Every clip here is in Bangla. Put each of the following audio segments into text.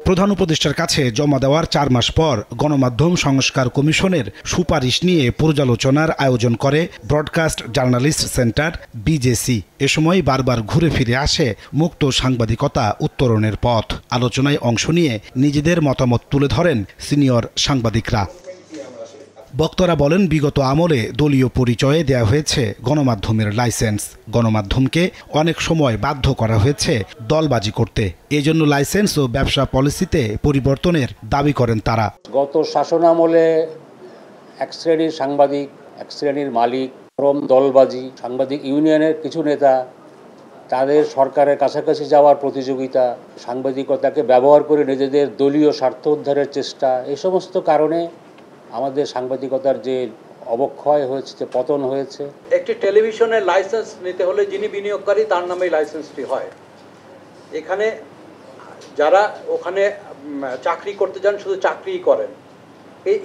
প্রধান উপদেষ্টার কাছে জমা দেওয়ার 4 মাস পর গণমাধ্যম সংস্কার কমিশনের সুপারিশ নিয়ে পর্যালোচনার আয়োজন করে ব্রডকাস্ট জার্নালিস্ট সেন্টার বিজেসি। এ সময় বারবার ঘুরে ফিরে আসে মুক্ত সাংবাদিকতা উত্তরণের পথ। আলোচনায় অংশ নিয়ে নিজেদের মতামত তুলে ধরেন সিনিয়র সাংবাদিকরা। বক্তারা বলেন, বিগত আমলে দলীয় পরিচয়ে দেয়া হয়েছে গণমাধ্যমের লাইসেন্স। গণমাধ্যমকে অনেক সময় বাধ্য করা হয়েছে দলবাজি করতে। এজন্য লাইসেন্স ও ব্যবসা পলিসিতে পরিবর্তনের দাবি করেন তারা। গত শাসনামলে এক শ্রেণীর সাংবাদিক, এক শ্রেণীর মালিক, দলবাজি, সাংবাদিক ইউনিয়নের কিছু নেতা, তাদের সরকারের কাছাকাছি যাওয়ার প্রতিযোগিতা, সাংবাদিকতাকে ব্যবহার করে নিজেদের দলীয় স্বার্থ উদ্ধারের চেষ্টা, এই সমস্ত কারণে আমাদের সাংবাদিকতার যে অবক্ষয় হয়েছে, যে পতন হয়েছে। একটি টেলিভিশনের লাইসেন্স নিতে হলে যিনি বিনিয়োগকারী তার নামেই লাইসেন্সটি হয়। এখানে যারা ওখানে চাকরি করতে যান শুধু চাকরিই করেন,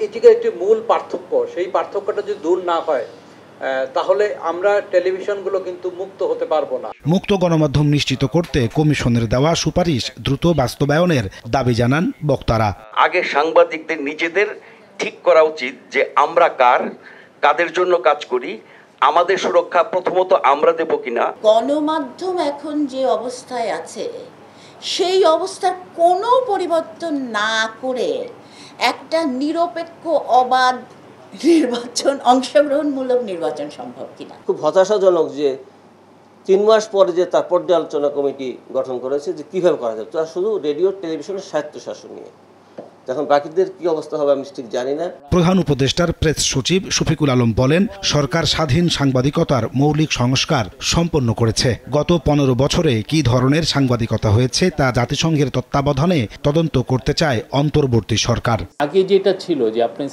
এটিকে একটি মূল পার্থক্য। সেই পার্থক্যটা যদি দূর না হয় তাহলে আমরা টেলিভিশনগুলো কিন্তু মুক্ত হতে পারবো না। মুক্ত গণমাধ্যম নিশ্চিত করতে কমিশনের দেওয়া সুপারিশ দ্রুত বাস্তবায়নের দাবি জানান বক্তারা। আগে সাংবাদিকদের নিজেদের ঠিক করা উচিত যে আমরা কাদের জন্য কাজ করি, আমাদের সুরক্ষা প্রথমত আমরা দেব কিনা। গণমাধ্যম এখন যে অবস্থায় আছে সেই অবস্থার কোনো পরিবর্তন না করে একটা নিরপেক্ষ অবাধ নির্বাচন, অংশগ্রহণমূলক নির্বাচন সম্ভব কিনা। খুব হতাশাজনক যে 3 মাস পরে যে তার পর্যালোচনা কমিটি গঠন করেছে যে কিভাবে করা যাবে, তারা শুধু রেডিও টেলিভিশনের স্বায়ত্তশাসন নিয়ে। এখন বাকিদের কি অবস্থা হবে আমি ঠিক জানি না। প্রধান উপদেষ্টার প্রেস সচিব শফিকুল আলম বলেন, সরকার স্বাধীন সাংবাদিকতার মৌলিক সংস্কার সম্পন্ন করেছে। গত 15 বছরে কি ধরনের সাংবাদিকতা হয়েছে তা জাতিসংঘের তত্ত্বাবধানে তদন্ত করতে চায় অন্তর্বর্তী সরকার। আগে যেটা ছিল যে আপনি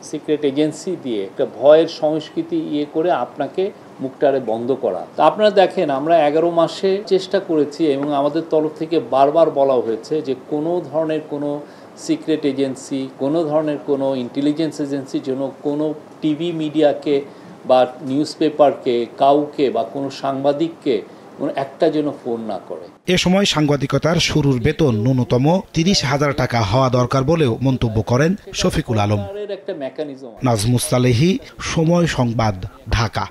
সিক্রেট এজেন্সি দিয়ে একটা ভয়ের সংস্কৃতি করে আপনাকে মুখটারে বন্ধ করা। তা আপনারা দেখেন, আমরা 11 মাসে চেষ্টা করেছি এবং আমাদের তরফ থেকে বারবার বলা হয়েছে যে কোনো ধরনের কোনো সিক্রেট এজেন্সি, কোনো ধরনের কোনো ইন্টেলিজেন্স এজেন্সির জন্য কোনো টিভি মিডিয়াকে বা নিউজ পেপারকে, কাউকে বা কোনো সাংবাদিককে একটা যেন ফোন না করে। এ সময় সাংবাদিকতার শুরুর বেতন ন্যূনতম 30,000 টাকা হওয়া দরকার বলেও মন্তব্য করেন শফিকুল আলম। একটা মেকানিজম। নাজমুস সালেহী, সময় সংবাদ, ঢাকা।